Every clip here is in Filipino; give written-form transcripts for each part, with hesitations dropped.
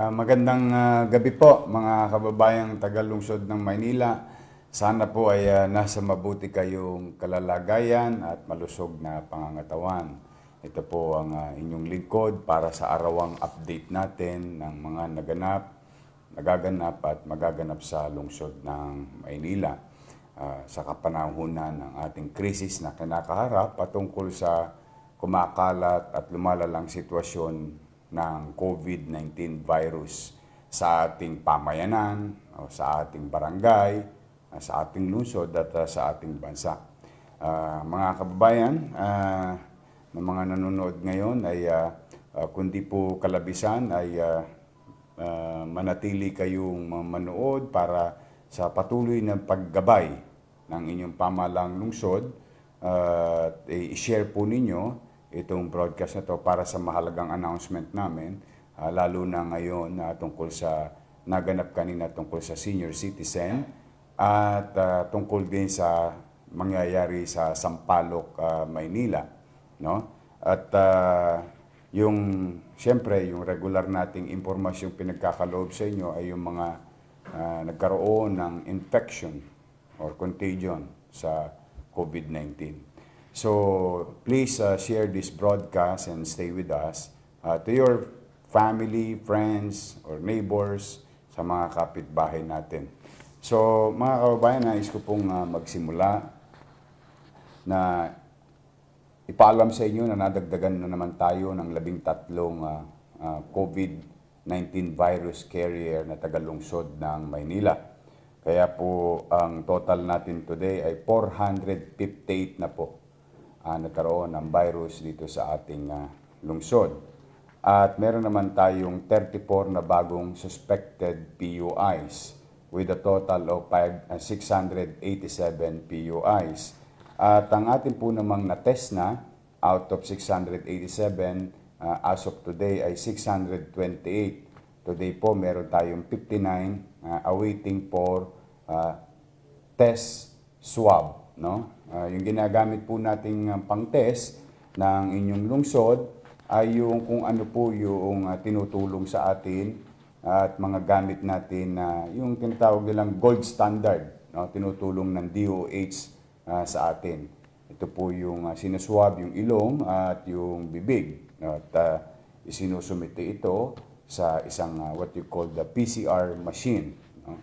Magandang gabi po mga kababayang taga-lungsod ng Maynila. Sana po ay nasa mabuti kayong kalalagayan at malusog na pangangatawan. Ito po ang inyong lingkod para sa arawang update natin ng mga nagaganap at magaganap sa lungsod ng Maynila. Sa kapanahunan ng ating krisis na kinakaharap patungkol sa kumakalat at lumalalang sitwasyon ng COVID-19 virus sa ating pamayanan, o sa ating barangay, sa ating lungsod at sa ating bansa. Mga kababayan, ng mga nanonood ngayon ay kundi po kalabisan ay manatili kayong manood para sa patuloy na paggabay ng inyong pamahalang lungsod at i-share po ninyo itong broadcast na to para sa mahalagang announcement namin, lalo na ngayon tungkol sa naganap kanina tungkol sa senior citizen at tungkol din sa mangyayari sa Sampaloc, Maynila, no? At siyempre yung regular nating impormasyong pinagkakaloob sa inyo ay yung mga nagkaroon ng infection or contagion sa COVID-19. So please share this broadcast and stay with us to your family, friends, or neighbors, sa mga kapitbahay natin. So mga kababayan, nais ko pong magsimula na ipaalam sa inyo na nadagdagan na naman tayo ng 13 COVID-19 virus carrier na tagalungsod ng Maynila. Kaya po ang total natin today ay 458 na po nagkaroon ng virus dito sa ating lungsod. At meron naman tayong 34 na bagong suspected PUIs with a total of 687 PUIs. At ang atin po namang na-test na out of 687 as of today ay 628. Today po meron tayong 59 awaiting for test swab, no? Yung ginagamit po nating pang-test ng inyong lungsod ay yung kung ano po yung tinutulong sa atin at mga gamit natin na yung tinatawag nilang gold standard, no? Tinutulong ng DOH sa atin. Ito po yung sinuswab yung ilong at yung bibig, no? At isinusumite ito sa isang what you call the PCR machine, no?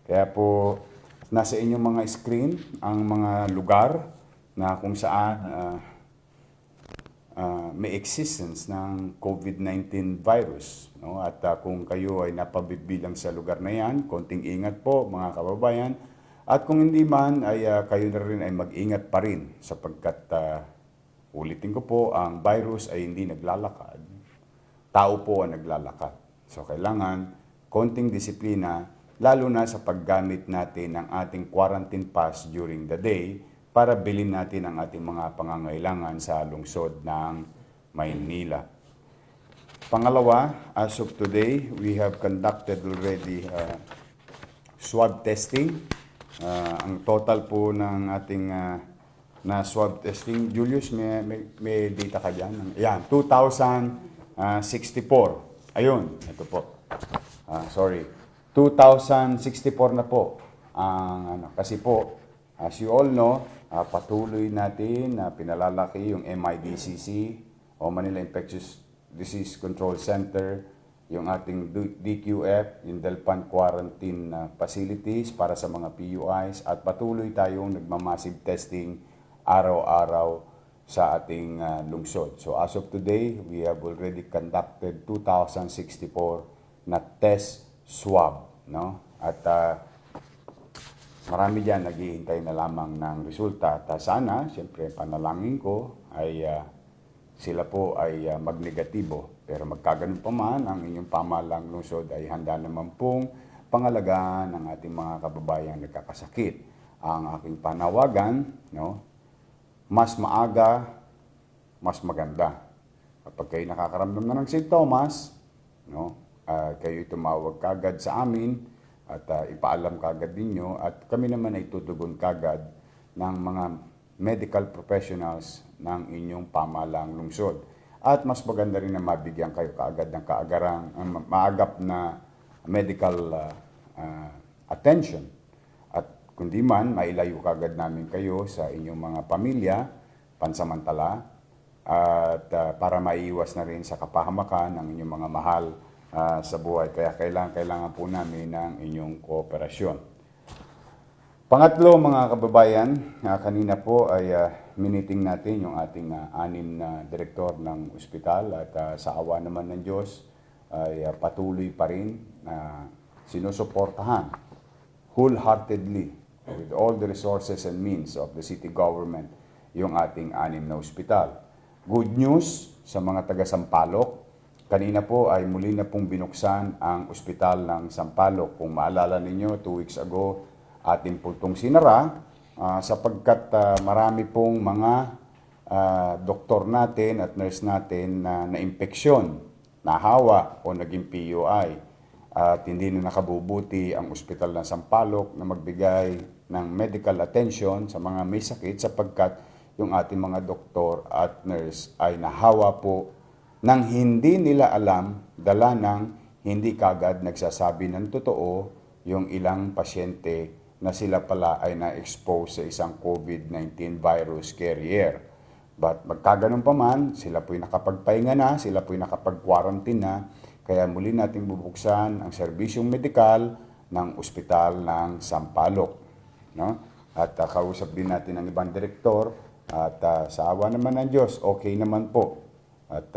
Kaya po nasa inyong mga screen ang mga lugar na kung saan may existence ng COVID-19 virus, no? At kung kayo ay napabibilang sa lugar na yan, konting ingat po mga kababayan. At kung hindi man, ay kayo na rin ay mag-ingat pa rin sapagkat ulitin ko po, ang virus ay hindi naglalakad. Tao po ang naglalakad. So kailangan konting disiplina, lalo na sa paggamit natin ng ating quarantine pass during the day para bilhin natin ang ating mga pangangailangan sa lungsod ng Maynila. Pangalawa, as of today, we have conducted already swab testing. Ang total po ng ating na swab testing, Julius, may data ka dyan? Yan, 2,064. Ayun, ito po. Sorry. 2,064 na po ang kasi po, as you all know, patuloy natin na pinalalaki yung MIDCC o Manila Infectious Disease Control Center, yung ating DQF, yung Delpan Quarantine Facilities para sa mga PUIs, at patuloy tayong nagmamassive testing araw-araw sa ating lungsod. So as of today, we have already conducted 2,064 na test swab, no? At marami diyan naghihintay na lamang ng resulta. At sana, siyempre, panalangin ko ay sila po ay magnegatibo. Pero magkaganon pa man, ang inyong pamahalang lungsod ay handa naman pong pangalagaan ng ating mga kababayang nagkakasakit. Ang aking panawagan, no? Mas maaga, mas maganda. Kapag kayo nakakaramdam na ng sintomas, no? Kayo tumawag kagad sa amin at ipaalam kagad ninyo at kami naman ay tutugon kagad ng mga medical professionals ng inyong pamahalang lungsod. at mas maganda rin na mabigyan kayo kaagad ng maagap na medical attention. At kundi man, mailayo kaagad namin kayo sa inyong mga pamilya, pansamantala, at para maiiwas na rin sa kapahamakan ng inyong mga mahal sa buhay. Kaya kailangan po namin ng inyong kooperasyon. Pangatlo, mga kababayan, kanina po ay miniting natin yung ating 6 na direktor ng ospital at sa awa naman ng Diyos ay patuloy pa rin na sinusuportahan wholeheartedly with all the resources and means of the city government yung ating 6 na ospital. Good news sa mga taga Sampaloc, kanina po ay muli na pong binuksan ang ospital ng Sampaloc. Kung maalala ninyo, 2 weeks ago, atin po itong sinara sapagkat marami pong mga doktor natin at nurse natin na naimpeksyon, nahawa o naging PUI. At hindi na nakabubuti ang ospital ng Sampaloc na magbigay ng medical attention sa mga may sakit sapagkat yung ating mga doktor at nurse ay nahawa po nang hindi nila alam, dala ng hindi kagad nagsasabi ng totoo yung ilang pasyente na sila pala ay na-expose sa isang COVID-19 virus carrier. But magkaganon pa man, sila po'y nakapagpahinga na, sila po'y nakapag-quarantine na, kaya muli nating bubuksan ang serbisyong medikal ng ospital ng Sampaloc. No? At kausap din natin ang ibang direktor at sa awa naman ng Diyos, okay naman po. At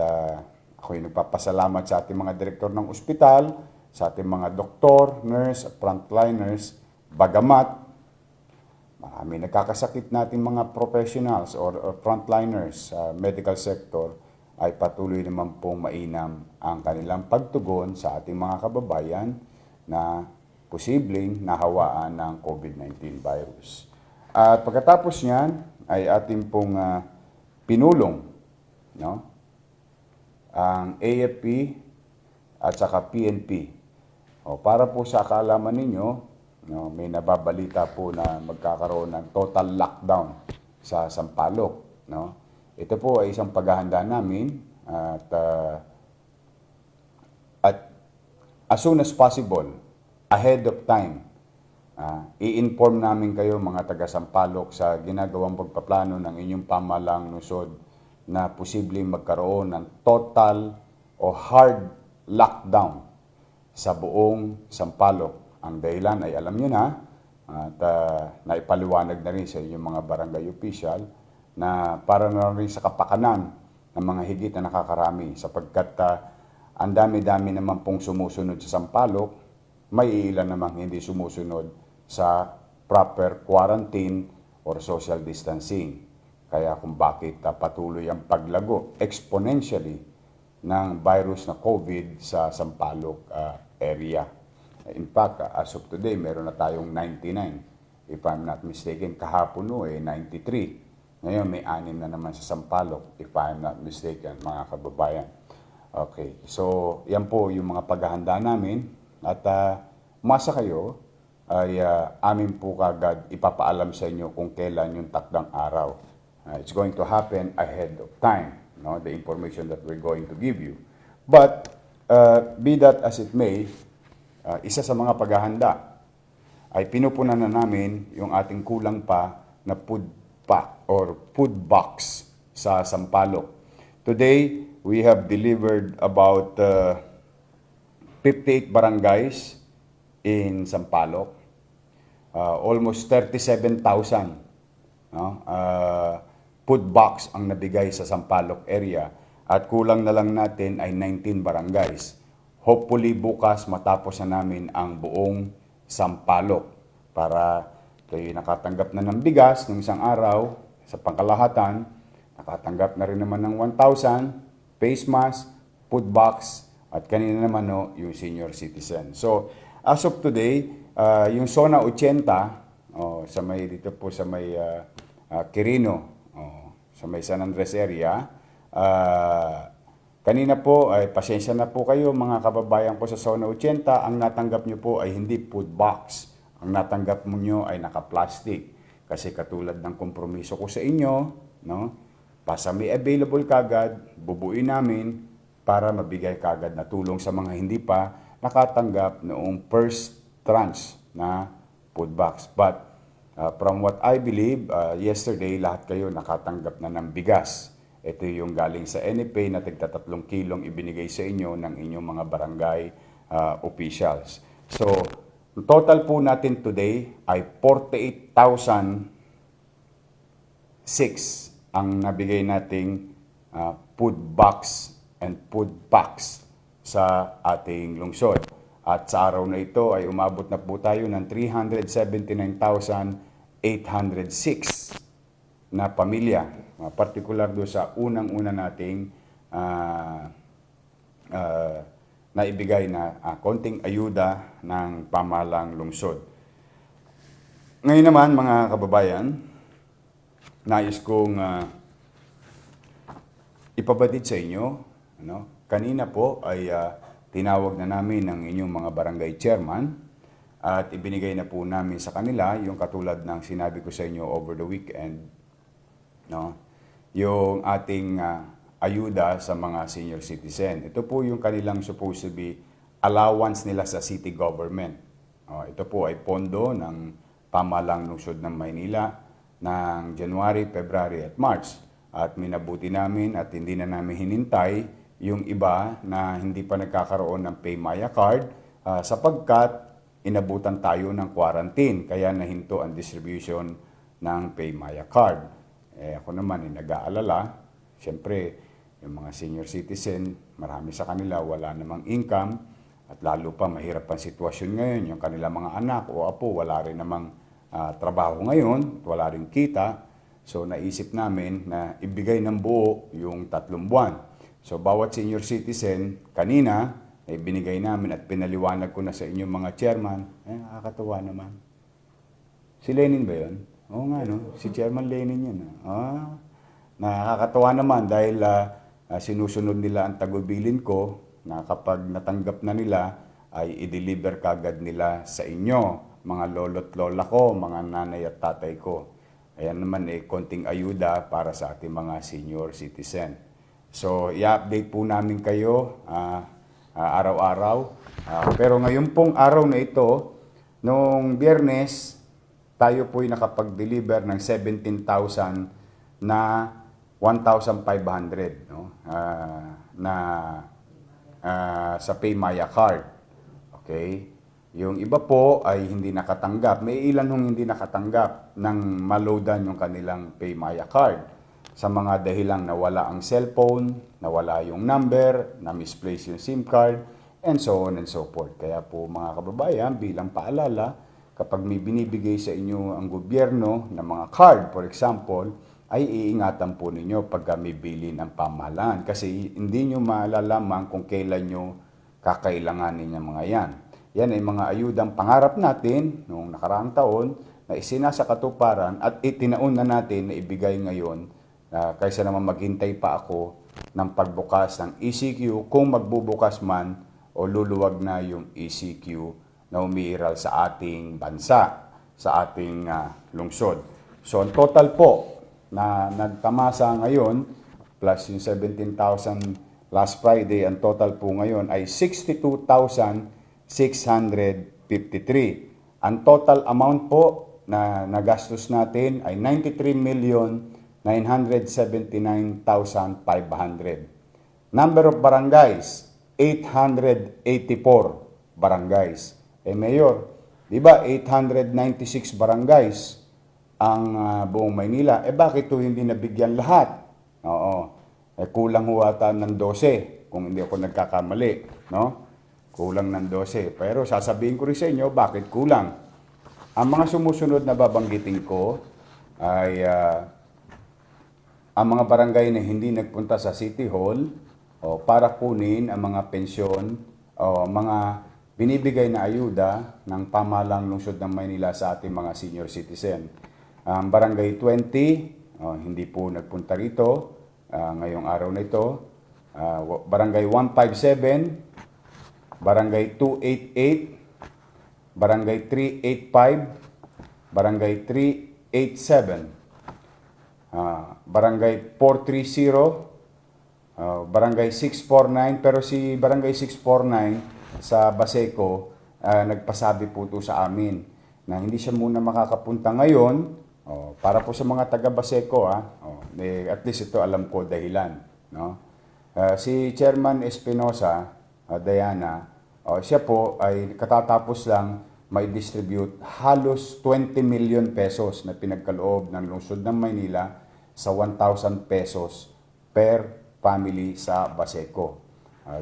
ako'y nagpapasalamat sa ating mga direktor ng ospital, sa ating mga doktor, nurse at frontliners. Bagamat marami nagkakasakit nating mga professionals or frontliners sa medical sector, ay patuloy naman pong mainam ang kanilang pagtugon sa ating mga kababayan na posibleng nahawaan ng COVID-19 virus. At pagkatapos niyan ay ating pong pinulong, no, ang AFP at saka PNP. Para po sa kaalaman ninyo, no, may nababalita po na magkakaroon ng total lockdown sa Sampaloc. No? Ito po ay isang paghahanda namin at as soon as possible, ahead of time, i-inform namin kayo mga taga Sampaloc sa ginagawang pagpaplano ng inyong pamahalang lungsod na posibleng magkaroon ng total o hard lockdown sa buong Sampaloc. Ang dahilan ay alam nyo na at naipaliwanag na rin sa inyong mga barangay official na para na rin sa kapakanan ng mga higit na nakakarami sapagkat ang dami-dami naman pong sumusunod sa Sampaloc, may ilan namang hindi sumusunod sa proper quarantine or social distancing. Kaya kung bakit patuloy ang paglago exponentially ng virus na COVID sa Sampaloc area. In fact, as of today, meron na tayong 99. If I'm not mistaken, kahapon 93. Ngayon, may 6 na naman sa Sampaloc, if I'm not mistaken, mga kababayan. Okay, so yan po yung mga paghahanda namin. At umasa kayo, ay amin po kagad ipapaalam sa inyo kung kailan yung takdang araw. It's going to happen ahead of time, no? The information that we're going to give you. But, be that as it may, isa sa mga paghahanda ay pinupunan na namin yung ating kulang pa na food pack or food box sa Sampaloc. Today, we have delivered about 58 barangays in Sampaloc. Almost 37,000 food box ang nabigay sa Sampaloc area at kulang na lang natin ay 19 barangays. Hopefully bukas matapos na namin ang buong Sampaloc para kayo nakatanggap na ng bigas ng isang araw sa pangkalahatan, nakatanggap na rin naman ng 1,000, face mask, food box, at kanina naman yung senior citizen. So, as of today, yung Zona 80, sa may dito po sa may Quirino, sa may San Andres area, kanina po ay pasensya na po kayo mga kababayan ko sa Zona 80, ang natanggap nyo po ay hindi food box. Ang natanggap mo nyo ay naka-plastic. Kasi katulad ng kompromiso ko sa inyo, no, Basta may available kagad, bubuin namin para mabigay kagad na tulong sa mga hindi pa nakatanggap noong first tranche na food box. But from what I believe, yesterday lahat kayo nakatanggap na ng bigas. Ito yung galing sa NFA na tigta 3 kilong ibinigay sa inyo ng inyong mga barangay officials. So, total po natin today ay 48,006 ang nabigay nating food box and food packs sa ating lungsod. At sa araw na ito ay umabot na po tayo ng 379,806 na pamilya, particular do sa unang-una nating naibigay na konting ayuda ng pamahalang lungsod. Ngayon naman mga kababayan, nais kong ipabatid sa inyo, kanina po ay tinawag na namin ng inyong mga barangay chairman at ibinigay na po namin sa kanila yung katulad ng sinabi ko sa inyo over the weekend, yung ating ayuda sa mga senior citizen. Ito po yung kanilang supposed to be allowance nila sa city government. Ito po ay pondo ng pamahalang lungsod ng Maynila ng January, February at March. At minabuti namin at hindi na namin hinintay yung iba na hindi pa nagkakaroon ng PayMaya card sapagkat inabutan tayo ng quarantine kaya nahinto ang distribution ng PayMaya card. Ako naman nag-aalala, siyempre yung mga senior citizen, marami sa kanila wala namang income at lalo pa mahirap ang sitwasyon ngayon. Yung kanilang mga anak o apo wala rin namang trabaho ngayon, wala rin kita. So naisip namin na ibigay ng buo yung 3 buwan. So bawat senior citizen, kanina, ay binigay namin at pinaliwanag ko na sa inyong mga chairman. Nakakatawa naman. Si Lenin ba yun? Oo nga, no? Si Chairman Lenin yun. Nakakatawa naman dahil sinusunod nila ang tagubilin ko na kapag natanggap na nila, ay i-deliver kagad nila sa inyo, mga lolo't lola ko, mga nanay at tatay ko. Ayan naman konting ayuda para sa ating mga senior citizen. So, i-update po namin kayo araw-araw. Pero ngayon pong araw na ito, noong Biyernes, tayo po'y nakapag-deliver ng 17,000 na 1,500 sa PayMaya card. Okay? Yung iba po ay hindi nakatanggap. May ilan hong hindi nakatanggap ng maloadan yung kanilang PayMaya card. Sa mga dahilang nawala ang cellphone, nawala yung number, na-misplace yung SIM card, and so on and so forth. Kaya po mga kababayan, bilang paalala, kapag may binibigay sa inyo ang gobyerno ng mga card, for example, ay iingatan po ninyo pagka may bilin ang pamahalaan. Kasi hindi nyo malalaman kung kailan nyo kakailanganin yung mga yan. Yan ay mga ayudang pangarap natin noong nakaraang taon na isinasa katuparan at itinaon na natin na ibigay ngayon kaysa naman maghintay pa ako ng pagbukas ng ECQ kung magbubukas man o luluwag na yung ECQ na umiiral sa ating bansa, sa ating lungsod. So, ang total po na nagtamasa ngayon, plus yung 17,000 last Friday, ang total po ngayon ay 62,653. Ang total amount po na nagastos natin ay 93,979,500. Number of barangays, 884 barangays. Mayor, di ba 896 barangays ang buong Maynila? Bakit ito hindi nabigyan lahat? Oo. Kulang huwata ng 12 kung hindi ako nagkakamali, no? Kulang ng 12. Pero sasabihin ko rin sa inyo, bakit kulang? Ang mga sumusunod na babanggitin ko ay ang mga barangay na hindi nagpunta sa City Hall para kunin ang mga pensyon o mga binibigay na ayuda ng pamahalang lungsod ng Maynila sa ating mga senior citizen. Barangay 20, hindi po nagpunta rito ngayong araw na ito. Barangay 157, Barangay 288, Barangay 385, Barangay 387. Barangay 430, Barangay 649, pero si Barangay 649 sa Baseco, nagpasabi po ito sa amin na hindi siya muna makakapunta ngayon. Para po sa mga taga Baseco, at least ito alam ko dahilan. No? Si Chairman Espinosa, Diana, siya po ay katatapos lang may distribute halos 20 million pesos na pinagkaloob ng lungsod ng Maynila sa 1,000 pesos per family sa Baseco.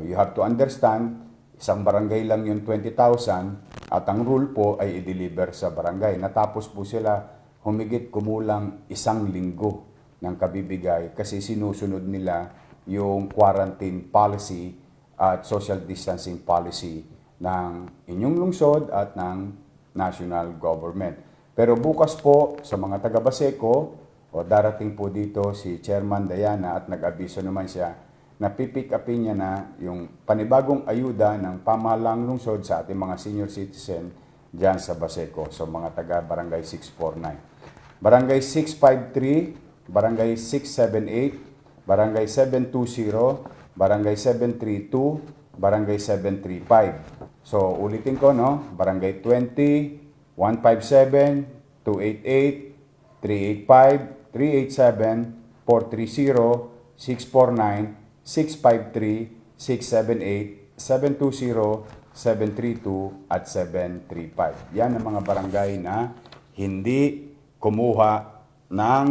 You have to understand, isang barangay lang yung 20,000 at ang rule po ay i-deliver sa barangay. Natapos po sila humigit kumulang 1 linggo ng kabibigay kasi sinusunod nila yung quarantine policy at social distancing policy ng inyong lungsod at ng national government. Pero bukas po sa mga taga Baseco, darating po dito si Chairman Diana at nag-abiso naman siya na pipick upin niya na yung panibagong ayuda ng pamahalaang lungsod sa ating mga senior citizen dyan sa Baseco. So mga taga Barangay 649. Barangay 653, Barangay 678, Barangay 720, Barangay 732, Barangay 735. So ulitin ko, no? Barangay 20, 157, 288, 385, 387, 430, 649, 653, 678, 720, 732, at 735. Yan ang mga barangay na hindi kumuha ng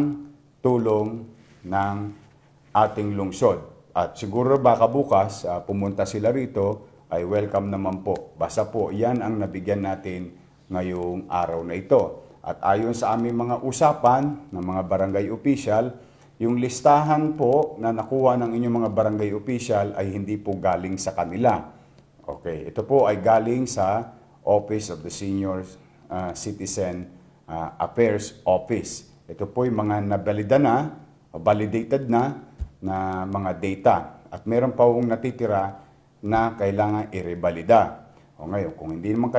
tulong ng ating lungsod. At siguro baka bukas pumunta sila rito, ay welcome naman po. Basta po yan ang nabigyan natin ngayong araw na ito. At ayon sa aming mga usapan ng mga barangay official, yung listahan po na nakuha ng inyong mga barangay official ay hindi po galing sa kanila. Okay, ito po ay galing sa Office of the Senior Citizen Affairs Office. Ito po yung mga nabalida na, validated na mga data. At meron pa pong natitira na kailangan i-revalida. Ngayon, kung hindi naman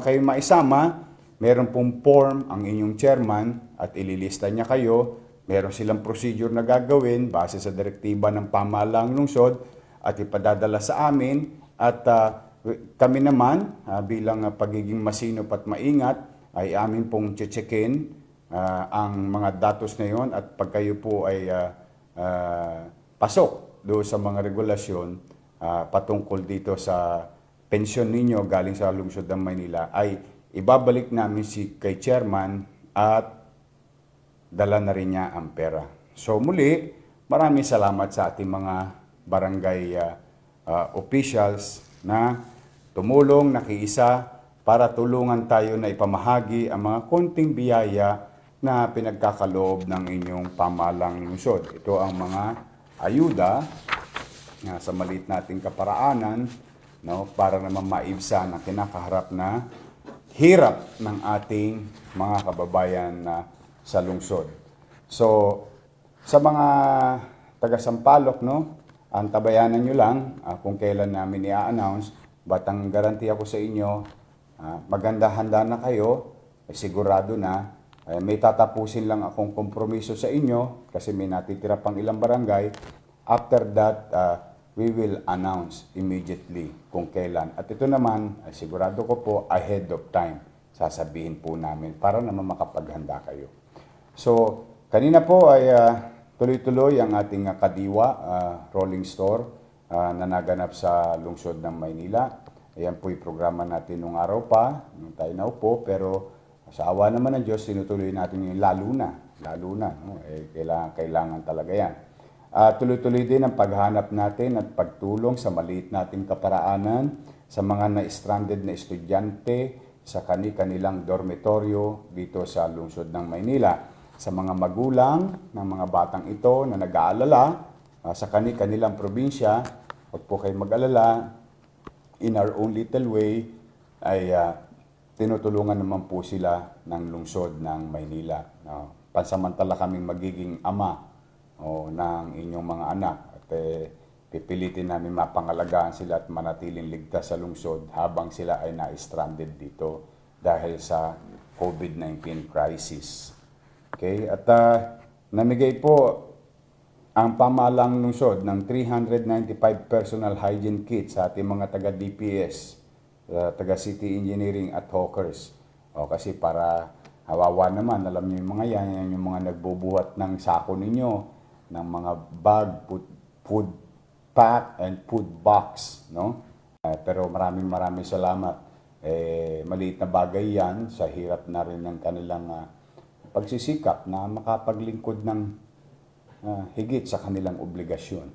kayo maisama, meron pong form ang inyong chairman at ililista niya kayo. Meron silang procedure na gagawin base sa direktiba ng pamahalaang lungsod at ipadadala sa amin. At kami naman bilang pagiging masinop at maingat ay amin pong checkin ang mga datos na yon. At pag kayo po ay pasok doon sa mga regulasyon patungkol dito sa pensyon ninyo galing sa lungsod ng Maynila, ay ibabalik namin kay chairman at dala na rin niya ang pera. So muli, maraming salamat sa ating mga barangay officials na tumulong, nakiisa para tulungan tayo na ipamahagi ang mga konting biyaya na pinagkakaloob ng inyong pamahalaang lungsod. Ito ang mga ayuda sa maliit nating kaparaanan, no, para naman maibsan ang kinakaharap na hirap ng ating mga kababayan sa lungsod. So, sa mga taga-Sampaloc, no, ang tabayanan nyo lang kung kailan namin i-announce, but ang garantiya ko sa inyo, maganda-handa na kayo, sigurado na, may tatapusin lang akong kompromiso sa inyo kasi may natitira pang ilang barangay. After that, we will announce immediately kung kailan. At ito naman, sigurado ko po, ahead of time, sasabihin po namin para naman makapaghanda kayo. So, kanina po ay tuloy-tuloy ang ating kadiwa, rolling store, na naganap sa lungsod ng Maynila. Ayan po yung programa natin nung araw pa, nung tayo naupo, pero sa awa naman ng Diyos, tinutuloy natin yung lalo na, no? Kailangan talaga yan. Tuloy-tuloy din ang paghanap natin at pagtulong sa maliit nating kaparaanan, sa mga na-stranded na estudyante, sa kanilang dormitoryo dito sa lungsod ng Maynila. Sa mga magulang ng mga batang ito na nag-aalala sa kanilang probinsya, huwag po kayo mag-alala, in our own little way, ay tinutulungan naman po sila ng lungsod ng Maynila. Pansamantala kaming magiging ama ng inyong mga anak. At pipilitin namin mapangalagaan sila at manatiling ligtas sa lungsod habang sila ay na-stranded dito dahil sa COVID-19 crisis. Okay? At Namigay po ang pamahalang lungsod ng 395 personal hygiene kits sa ating mga taga-DPS, taga City Engineering at Hawkers. O kasi para hawawa naman, alam niyo yung mga yan yung mga nagbubuhat ng sako ninyo, ng mga bag, food pack and food box, no? Pero maraming salamat. Maliit na bagay yan sa hirap na rin ng kanilang pagsisikap na makapaglingkod ng higit sa kanilang obligasyon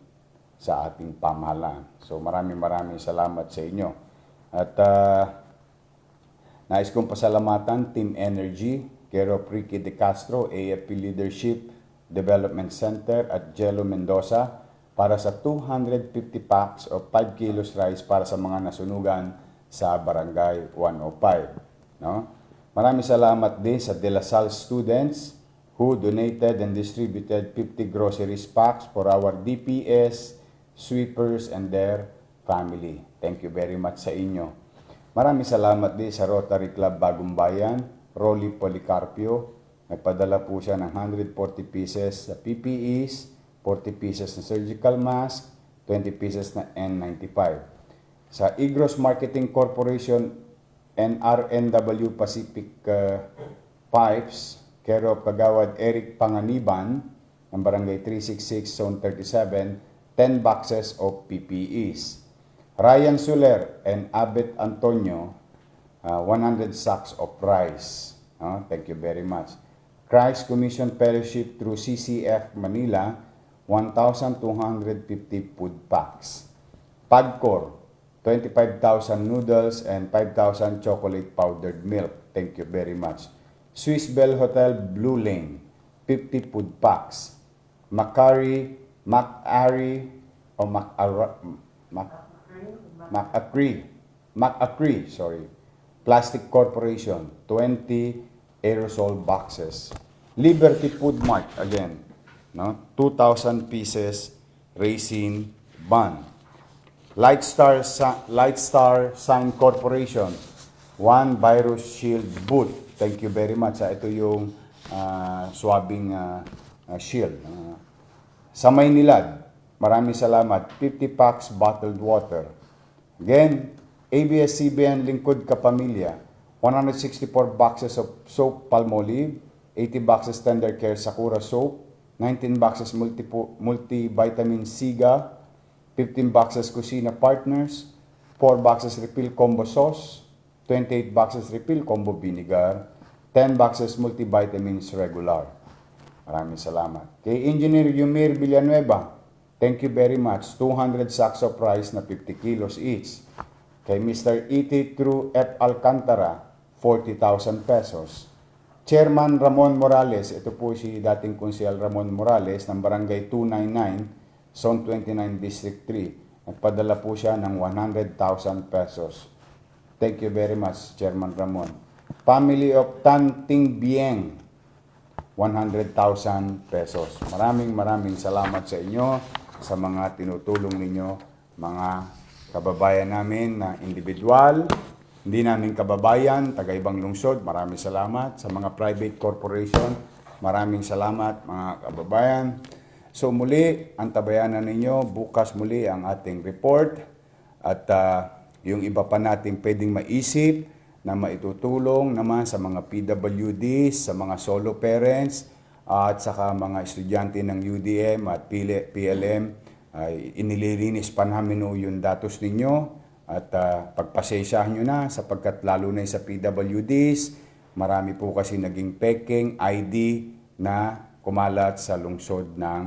sa ating pamahalaan. So maraming salamat sa inyo. At nais kong pasalamatan Team Energy, care of Ricky De Castro, AFP Leadership Development Center at Jello Mendoza para sa 250 packs of 5 kilos rice para sa mga nasunugan sa Barangay 105. No? Maraming salamat din sa De La Salle students who donated and distributed 50 groceries packs for our DPS, sweepers, and their family. Thank you very much sa inyo. Maraming salamat din sa Rotary Club Bagong Bayan, Rolly Policarpio. Nagpadala po siya ng 140 pieces sa PPEs, 40 pieces na surgical mask, 20 pieces na N95. Sa Igros Marketing Corporation and RNW Pacific Pipes, care of Kagawad Eric Panganiban, ng Barangay 366, Zone 37, 10 boxes of PPEs. Ryan Soler and Abet Antonio, 100 sacks of rice. Thank you very much. Christ Commission Fellowship through CCF Manila, 1,250 food packs. Pagcor, 25,000 noodles and 5,000 chocolate powdered milk. Thank you very much. Swiss Bell Hotel Blue Lane, 50 food packs. Macari, Plastic Corporation, 20 aerosol boxes. Liberty Food Mart, again, no? 2,000 pieces raisin bun. Lightstar Sign Corporation, 1 virus shield boot. Thank you very much. Ito yung swabbing shield. Sa Maynilad, maraming salamat. 50 packs bottled water. Again, ABS-CBN Lingkod Kapamilya, 164 boxes of soap Palmolive, 80 boxes Tender Care Sakura soap, 19 boxes multivitamin Siga, 15 boxes Kusina Partners, 4 boxes refill combo sauce, 28 boxes refill combo vinegar, 10 boxes multivitamins regular. Maraming salamat. Kay Engineer Yumir Villanueva, thank you very much. 200 sacks of rice na 50 kilos each. Kay Mr. E.T. True F. Alcantara, 40,000 pesos. Chairman Ramon Morales, ito po si dating Konsyel Ramon Morales ng Barangay 299, Zone 29, District 3. Nagpadala po siya ng 100,000 pesos. Thank you very much, Chairman Ramon. Family of Tan Ting Bieng, 100,000 pesos. Maraming salamat sa inyo, sa mga tinutulong ninyo, mga kababayan namin na individual, hindi namin kababayan, taga-ibang lungsod, maraming salamat. Sa mga private corporation, maraming salamat mga kababayan. So muli, antabayanan ninyo, bukas muli ang ating report at yung iba pa nating pwedeng maisip na maitutulong naman sa mga PWDs, sa mga solo parents, at saka mga estudyante ng UDM at PLM, ay inililinis pa namin yung datos ninyo at pagpasensyahan nyo na sapagkat lalo na sa PWDs, marami po kasi naging peking ID na kumalat sa lungsod ng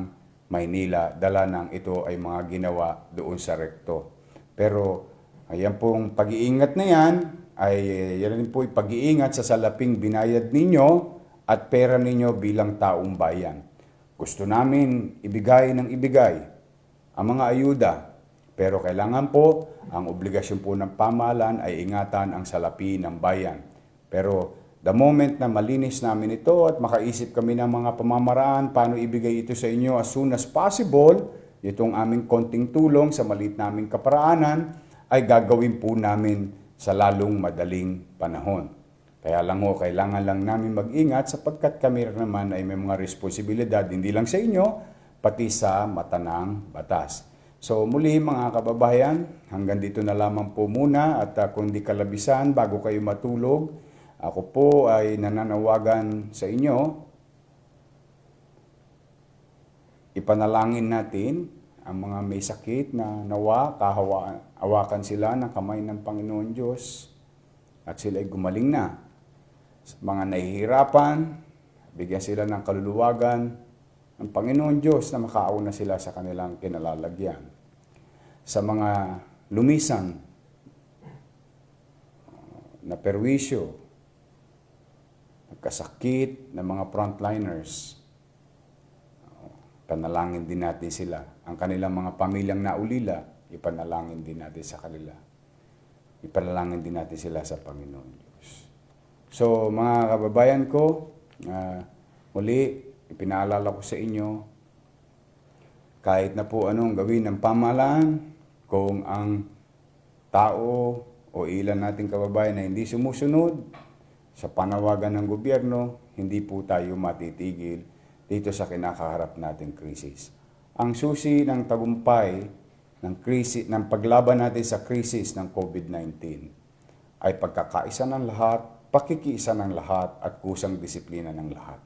Maynila. Dala ng ito ay mga ginawa doon sa rekto. Pero ayan pong pag-iingat na yan, ay yan rin po pag-iingat sa salaping binayad ninyo at pera ninyo bilang taong bayan. Gusto namin ibigay ng ibigay ang mga ayuda, pero kailangan po, ang obligasyon po ng pamahalaan ay ingatan ang salapi ng bayan. Pero the moment na malinis namin ito at makaisip kami ng mga pamamaraan, paano ibigay ito sa inyo as soon as possible, itong aming konting tulong sa maliit naming kaparaanan, ay gagawin po namin sa lalong madaling panahon. Kaya lang ho, kailangan lang namin mag-ingat sapagkat kami naman ay may mga responsibilidad hindi lang sa inyo, pati sa mata ng batas. So muli mga kababayan, hanggang dito na lamang po muna at kung di kalabisan, bago kayo matulog, ako po ay nananawagan sa inyo, ipanalangin natin ang mga may sakit na nawa, kahawakan sila ng kamay ng Panginoon Diyos at sila ay gumaling na. Sa mga nahihirapan, bigyan sila ng kaluluwagan ng Panginoon Diyos na makauna sila sa kanilang kinalalagyan. Sa mga lumisan na perwisyo, nagkasakit na mga frontliners, panalangin din natin sila. Ang kanilang mga pamilyang naulila, ipanalangin din natin sa kanila. Ipanalangin din natin sila sa Panginoon Diyos. So mga kababayan ko, muli, ipinaalala ko sa inyo, kahit na po anong gawin ng pamahalaan, kung ang tao o ilan nating kababayan na hindi sumusunod sa panawagan ng gobyerno, hindi po tayo matitigil dito sa kinakaharap nating krisis. Ang susi ng tagumpay ng paglaban natin sa krisis ng COVID-19 ay pagkakaisa ng lahat, pakikiisa ng lahat at kusang disiplina ng lahat.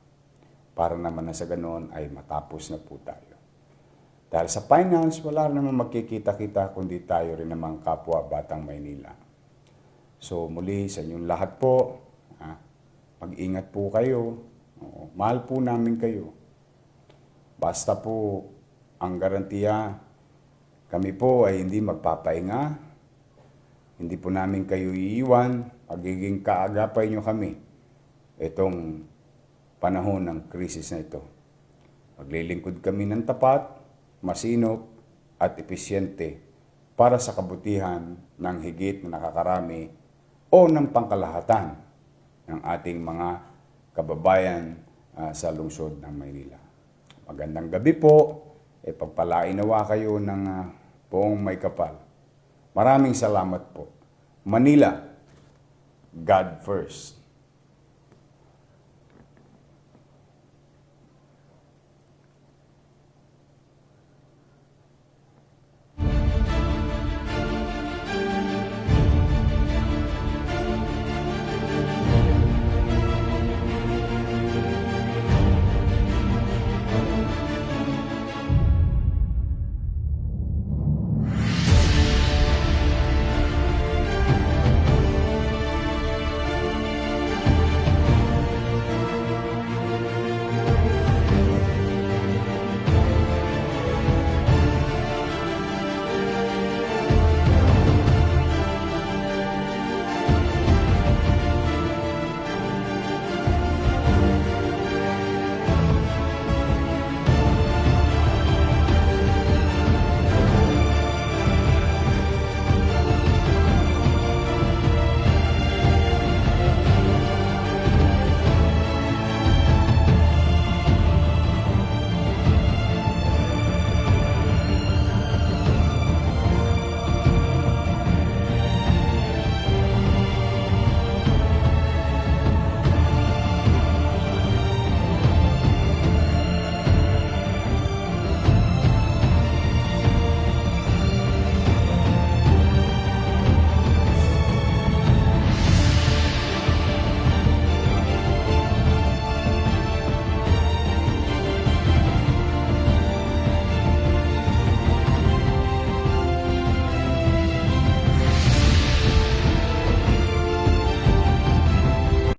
Para naman na sa ganoon ay matapos na po tayo. Dahil sa finance, wala naman magkikita-kita kundi tayo rin namang kapwa Batang Maynila. So muli sa inyong lahat po, mag-ingat po kayo. Mahal po namin kayo. Basta po ang garantiya, kami po ay hindi magpapahinga. Hindi po namin kayo iiwan. Magiging kaagapay nyo kami itong panahon ng krisis na ito. Maglilingkod kami ng tapat, masinop at episyente para sa kabutihan ng higit na nakakarami o ng pangkalahatan ng ating mga kababayan sa lungsod ng Maynila. Magandang gabi po. Pagpalain nawa kayo ng buong may kapal. Maraming salamat po. Manila, God first.